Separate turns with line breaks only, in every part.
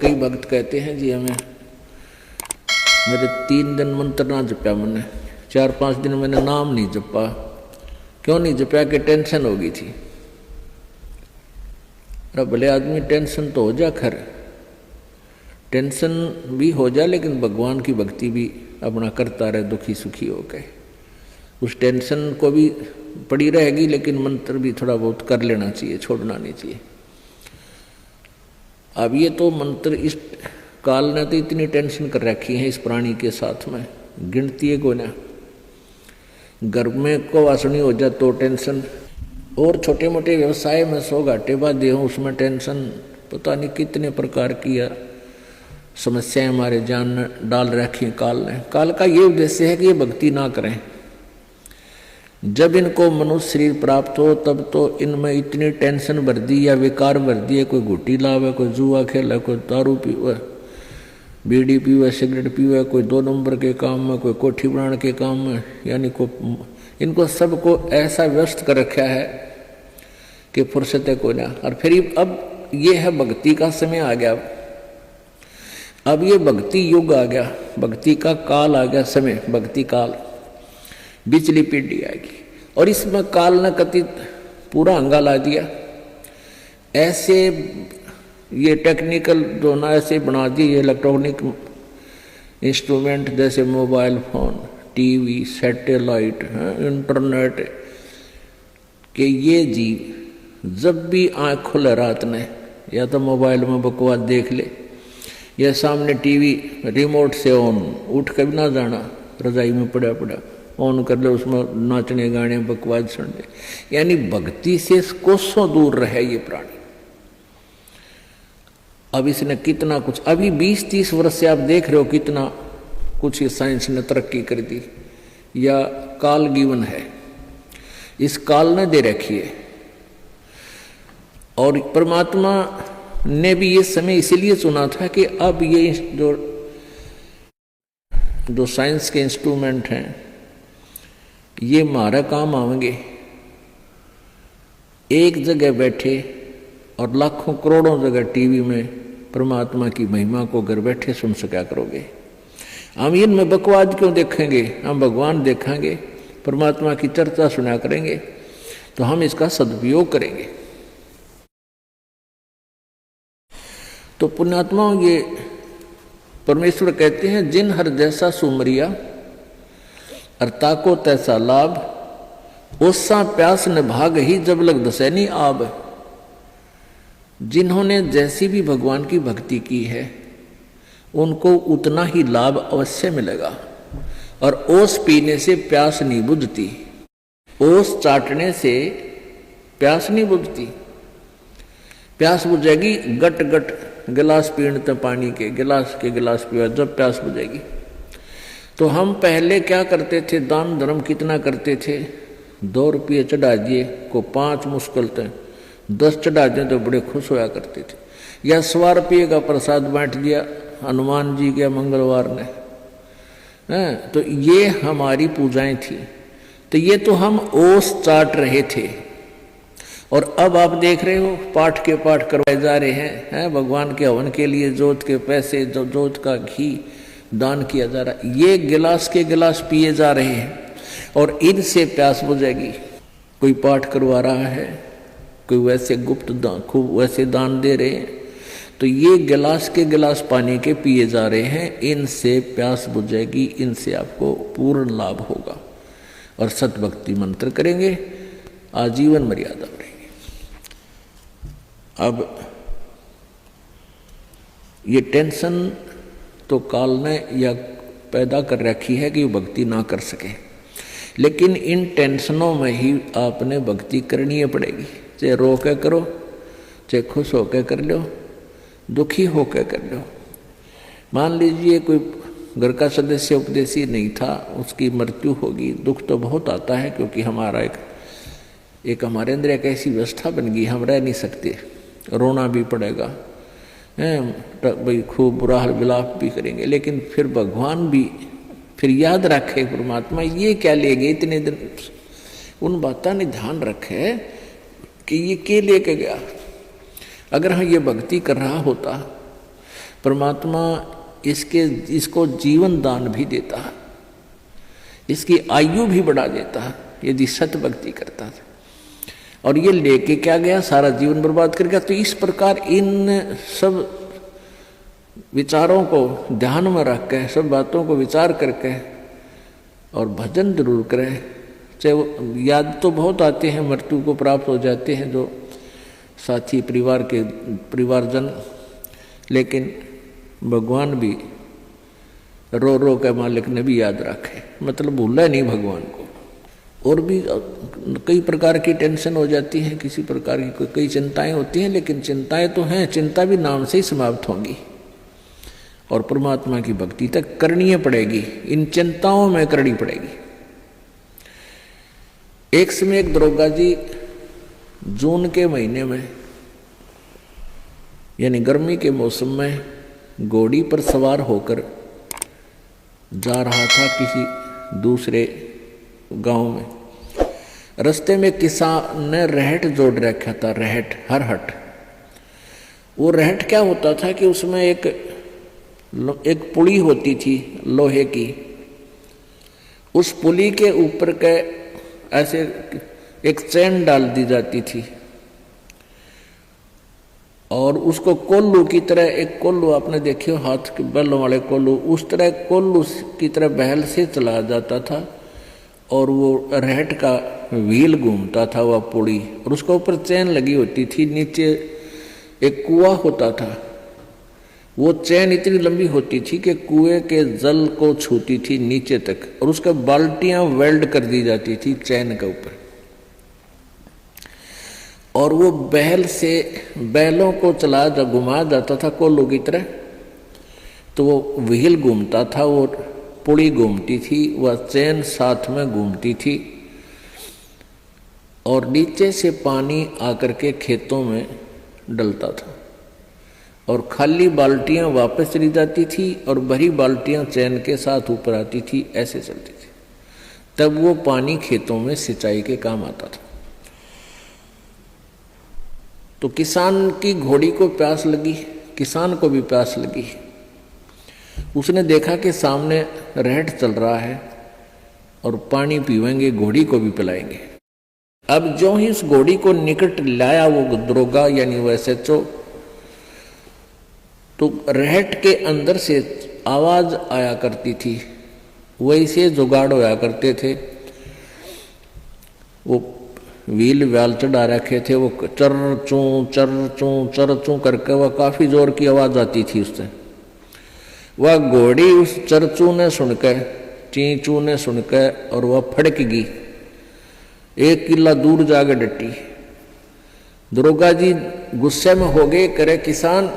कई भक्त कहते हैं जी हमें मेरे 3 दिन मंत्र ना जपा, मैंने 4-5 दिन मैंने नाम नहीं जपा। क्यों नहीं जपा? कि टेंशन हो गई थी। अरे भले आदमी टेंशन तो हो जा, खैर टेंशन भी हो जाए, लेकिन भगवान की भक्ति भी अपना करता रहे दुखी सुखी होकर। उस टेंशन को भी पड़ी रहेगी, लेकिन मंत्र भी थोड़ा बहुत कर लेना चाहिए, छोड़ना नहीं चाहिए। अब ये तो मंत्र इस काल ने तो इतनी टेंशन कर रखी है इस प्राणी के साथ में, गिनती है को ना। घर में को वासनी हो जाए तो टेंशन, और छोटे मोटे व्यवसाय में 100 घाटे बाधे हों उसमें टेंशन, पता नहीं कितने प्रकार की समस्याएं हमारे जान में डाल रखी हैं काल ने। काल का ये उद्देश्य है कि ये भक्ति ना करें। जब इनको मनुष्य शरीर प्राप्त हो तब तो इनमें इतनी टेंशन भर दी या विकार भर दिए, कोई घुट्टी लावे, कोई जुआ खेले, कोई दारू पीवे, बीड़ी पीवे, सिगरेट पीवे, कोई 2 नंबर के काम में, कोई कोठी बनाने के काम में, यानी को इनको सबको ऐसा व्यस्त कर रखा है कि फुर्सत को ना। और फिर अब ये है भक्ति का समय आ गया, अब ये भक्ति युग आ गया, भक्ति का काल आ गया, समय भक्ति काल, बिचली पीढ़ी आएगी। और इसमें काल ने कथित पूरा हंगा ला दिया। ऐसे ये टेक्निकल जो ना ऐसे बना दिए इलेक्ट्रॉनिक इंस्ट्रूमेंट, जैसे mobile phone, TV, satellite, internet, कि ये जीव जब भी आँख खुले रात ने या तो मोबाइल में बकवास देख ले, या सामने टीवी रिमोट से ऑन, उठ कर भी ना जाना, रजाई में पड़ा पड़ा ऑन कर ले, उसमें नाचने गाने बकवास सुन ले, यानी भक्ति से कोसों दूर रहे ये प्राणी। अब इसने कितना कुछ, अभी 20-30 वर्ष से आप देख रहे हो कितना कुछ ये साइंस ने तरक्की कर दी, या काल गिवन है, इस काल ने दे रखी है। और परमात्मा ने भी ये समय इसीलिए चुना था कि अब ये जो साइंस के इंस्ट्रूमेंट हैं ये हमारा काम आएंगे। एक जगह बैठे और लाखों करोड़ों जगह टीवी में परमात्मा की महिमा को घर बैठे सुन सका करोगे। हम इनमें बकवाद क्यों देखेंगे? हम भगवान देखेंगे, परमात्मा की चर्चा सुना करेंगे, तो हम इसका सदुपयोग करेंगे। तो पुण्यात्माओं, ये परमेश्वर कहते हैं जिन हर जैसा सुमरिया अर्ता को तैसा लाभ, ओसा प्यास न भाग ही जब लग दसैनी आब। जिन्होंने जैसी भी भगवान की भक्ति की है उनको उतना ही लाभ अवश्य मिलेगा। और ओस पीने से प्यास नहीं बुझती, ओस चाटने से प्यास नहीं बुझती। प्यास बुझेगी गट गट गिलास पीने पानी के गिलास पिया जब प्यास बुझेगी। तो हम पहले क्या करते थे, दान धर्म कितना करते थे, 2 रुपये चढ़ा दिए को 5 मुश्किल थे, 10 चढ़ा दिए तो बड़े खुश होया करते थे। या 100 रुपये का प्रसाद बांट दिया हनुमान जी के मंगलवार ने, तो ये हमारी पूजाएं थी। तो ये तो हम ओस चाट रहे थे। और अब आप देख रहे हो पाठ के पाठ करवाए जा रहे हैं, भगवान के हवन के लिए जोत के पैसे, जो जोत का घी दान किया जा रहा है, ये गिलास के गिलास पिए जा रहे हैं और इनसे प्यास बुझेगी। कोई पाठ करवा रहा है, कोई वैसे गुप्त दान, खूब वैसे दान दे रहे हैं, तो ये गिलास के गिलास पानी के पिए जा रहे हैं, इनसे प्यास बुझेगी, इनसे आपको पूर्ण लाभ होगा। और सतभक्ति मंत्र करेंगे, आजीवन मर्यादा बढ़ेगी। अब ये टेंशन तो काल ने या पैदा कर रखी है कि वो भक्ति ना कर सके, लेकिन इन टेंशनों में ही आपने भक्ति करनी पड़ेगी। चाहे रो के करो, चाहे खुश होकर कर लो, दुखी होकर कर लो। मान लीजिए कोई घर का सदस्य उपदेशी नहीं था, उसकी मृत्यु होगी, दुख तो बहुत आता है, क्योंकि हमारा एक हमारे अंदर एक ऐसी व्यवस्था बन गई, हम रह नहीं सकते, रोना भी पड़ेगा, भाई खूब बुरा हाल विलाप भी करेंगे। लेकिन फिर भगवान भी फिर याद रखे, परमात्मा ये क्या ले गए इतने दिन, उन बातों ने ध्यान रखे कि ये क्या लेके गया। अगर हम ये भक्ति कर रहा होता परमात्मा इसको जीवन दान भी देता है, इसकी आयु भी बढ़ा देता है यदि सत भक्ति करता है। और ये लेके क्या गया, सारा जीवन बर्बाद कर गया। तो इस प्रकार इन सब विचारों को ध्यान में रख के, सब बातों को विचार करके और भजन जरूर करें। चाहे याद तो बहुत आते हैं, मृत्यु को प्राप्त हो जाते हैं जो साथी परिवारजन, लेकिन भगवान भी रो रो के मालिक ने भी याद रखे, मतलब भूला नहीं भगवान को। और भी कई प्रकार की टेंशन हो जाती है, किसी प्रकार की कई चिंताएं होती हैं, लेकिन चिंताएं तो हैं, चिंता भी नाम से ही समाप्त होंगी और परमात्मा की भक्ति तक करनी पड़ेगी, इन चिंताओं में करनी पड़ेगी। एक समय एक दरोगा जी जून के महीने में यानी गर्मी के मौसम में घोड़ी पर सवार होकर जा रहा था किसी दूसरे गांव में। रास्ते में किसान ने रहट जोड़ रखा था, रहट, हरहट। वो रहट क्या होता था कि उसमें एक पुली होती थी लोहे की, उस पुली के ऊपर के ऐसे एक चैन डाल दी जाती थी और उसको कोल्लू की तरह, एक कोल्लू आपने देखे हाथ के बैलों वाले कोल्लू, उस तरह कोल्लू की तरह बहल से चला जाता था और वो रहट का व्हील घूमता था वह पुड़ी, और उसके ऊपर चैन लगी होती थी। नीचे एक कुआं होता था, वो चैन इतनी लंबी होती थी कि कुएं के जल को छूती थी नीचे तक, और उसका बाल्टियां वेल्ड कर दी जाती थी चैन के ऊपर। और वो बैल से बैलों को घुमा जाता था कोल्लू की तरह, तो वो व्हील घूमता था, वो पुड़ी घूमती थी, वह चैन साथ में घूमती थी और नीचे से पानी आकर के खेतों में डलता था और खाली बाल्टियां वापस चली जाती थी और भरी बाल्टियां चैन के साथ ऊपर आती थी, ऐसे चलती थी। तब वो पानी खेतों में सिंचाई के काम आता था। तो किसान की घोड़ी को प्यास लगी, किसान को भी प्यास लगी। उसने देखा कि सामने रहट चल रहा है और पानी पीवेंगे, घोड़ी को भी पिलाएंगे। अब जो ही उस घोड़ी को निकट लाया वो दरोगा यानी वो SHO, तो रहट के अंदर से आवाज आया करती थी, वैसे जुगाड़ होया करते थे। वो व्हील व्याल चढ़ा रखे थे, वो चर चू करके वह काफी जोर की आवाज आती थी उससे। वह घोड़ी उस चरचू ने सुनकर, चींचू ने सुनकर, और वह फड़क गई, 1 किला दूर जाकर डटी। दरोगा जी गुस्से में हो गए, करे किसान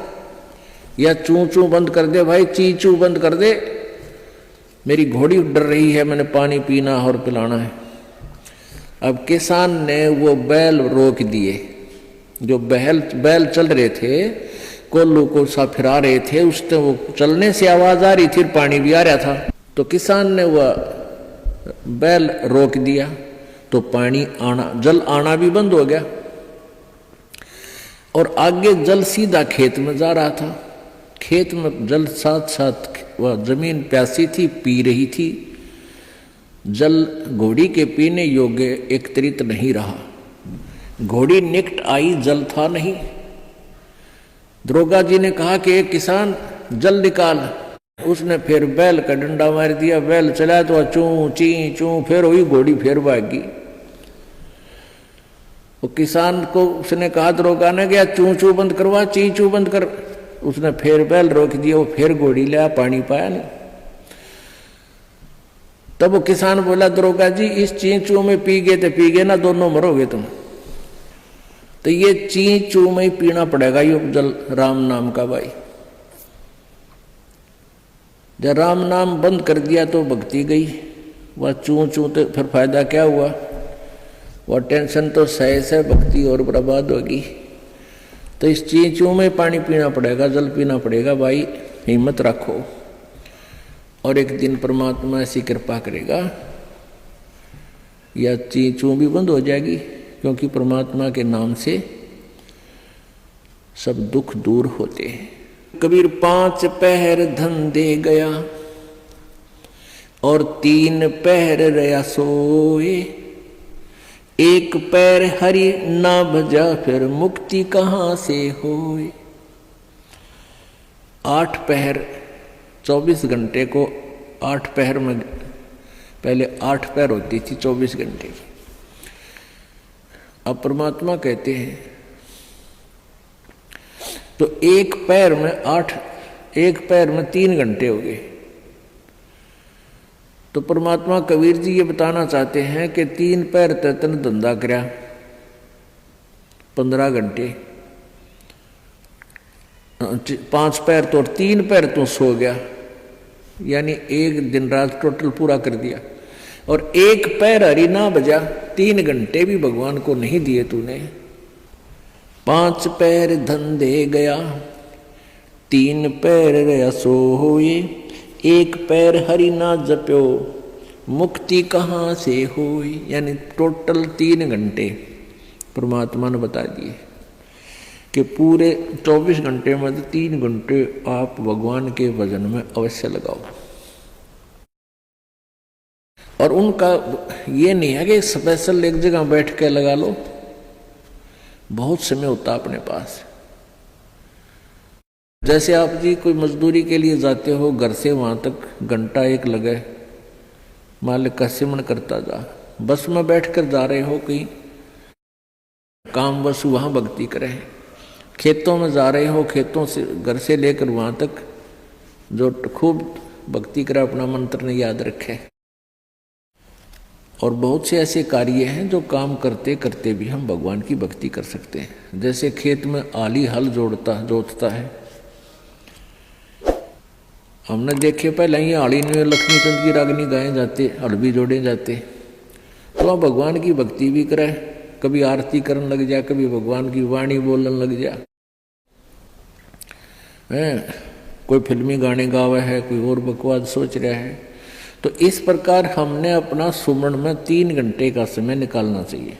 या चू चू बंद कर दे भाई, ची चू बंद कर दे, मेरी घोड़ी डर रही है, मैंने पानी पीना और पिलाना है। अब किसान ने वो बैल रोक दिए, जो बैल चल रहे थे, कोल्लू को सा फिरा रहे थे, उससे वो चलने से आवाज आ रही थी, पानी भी आ रहा था। तो किसान ने वह बैल रोक दिया, तो पानी आना, जल आना भी बंद हो गया और आगे जल सीधा खेत में जा रहा था। खेत में जल साथ साथ, वह जमीन प्यासी थी, पी रही थी। जल घोड़ी के पीने योग्य एकत्रित नहीं रहा, घोड़ी निकट आई, जल था नहीं। दरोगा जी ने कहा कि एक किसान जल निकाल। उसने फिर बैल का डंडा मार दिया, बैल चला तो चू ची चू, फिर हुई घोड़ी, फिर भागी। वो किसान को उसने कहा, दरोगा ने गया चू चू बंद करवा, ची चू बंद कर। उसने फिर बैल रोक दिया, वो फिर घोड़ी लिया, पानी पाया नहीं। तब वो किसान बोला, दरोगा जी इस ची चू में पी गए तो पी गए ना, दोनों मरोगे तुम। तो ये ची चू में ही पीना पड़ेगा ये जल, राम नाम का भाई। जब राम नाम बंद कर दिया तो भक्ति गई, वह चू चू तो फिर फायदा क्या हुआ, वह टेंशन तो सही है, भक्ति और बर्बाद होगी। तो इस ची चू में पानी पीना पड़ेगा, जल पीना पड़ेगा भाई, हिम्मत रखो और एक दिन परमात्मा ऐसी कृपा करेगा या ची चू भी बंद हो जाएगी, क्योंकि परमात्मा के नाम से सब दुख दूर होते हैं। कबीर 5 पहर धन दे गया और 3 पहर रया सोए। 1 पैर हरि ना भजा फिर मुक्ति कहाँ से होए। 8 पहर 24 घंटे को 8 पहर में, पहले 8 पहर होती थी 24 घंटे की। अब परमात्मा कहते हैं तो 1 पैर में 8, 1 पैर में 3 घंटे हो गए। तो परमात्मा कबीर जी ये बताना चाहते हैं कि 3 पैर तन धंधा करया 15 घंटे, 5 पैर तो 3 पैर तो सो गया, यानी 1 दिन रात टोटल पूरा कर दिया। और 1 पैर हरि ना बजा, 3 घंटे भी भगवान को नहीं दिए तूने। 5 पैर धन दे गया, 3 पैर रया सोए। 1 पैर हरि ना जप्यो, मुक्ति कहाँ से होई। यानी टोटल 3 घंटे परमात्मा ने बता दिए कि पूरे 24 घंटे में 3 घंटे आप भगवान के भजन में अवश्य लगाओ। और उनका ये नहीं है कि स्पेशल एक जगह बैठ के लगा लो, बहुत समय होता अपने पास। जैसे आप जी कोई मजदूरी के लिए जाते हो, घर से वहां तक घंटा 1 लगे, मालिक का सिमरण करता जा। बस में बैठकर जा रहे हो कहीं काम, बस वहां भक्ति करें। खेतों में जा रहे हो, खेतों से घर से लेकर वहां तक जो खूब भक्ति करे, अपना मंत्र ने याद रखे। और बहुत से ऐसे कार्य हैं जो काम करते करते भी हम भगवान की भक्ति कर सकते हैं। जैसे खेत में आली हल जोतता है, हमने देखे पहले ही आली में लक्ष्मी चंद की रागनी गाए जाते, हल भी जोड़े जाते। तो आप भगवान की भक्ति भी करे, कभी आरती करने लग जा, कभी भगवान की वाणी बोलने लग जा। कोई फिल्मी गाने गावे है, कोई और बकवास सोच रहा है। तो इस प्रकार हमने अपना सुमरण में 3 घंटे का समय निकालना चाहिए।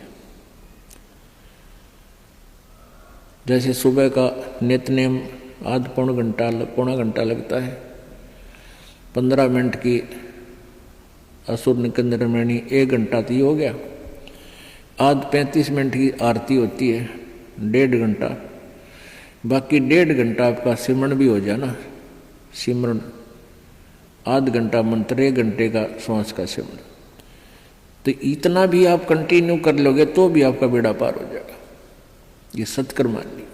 जैसे सुबह का नित्यनेम पौना घंटा लगता है, 15 मिनट की असुर निकंदन रामायणी 1 घंटा तो हो गया। आध 35 मिनट की आरती होती है, 1.5 घंटा। बाकी 1.5 घंटा आपका सिमरण भी हो जाना। सिमरण आध घंटा मंत्र, 1 घंटे का श्वास का सिमरण। तो इतना भी आप कंटिन्यू कर लोगे तो भी आपका बेड़ा पार हो जाएगा। ये सत्कर्म मान ली।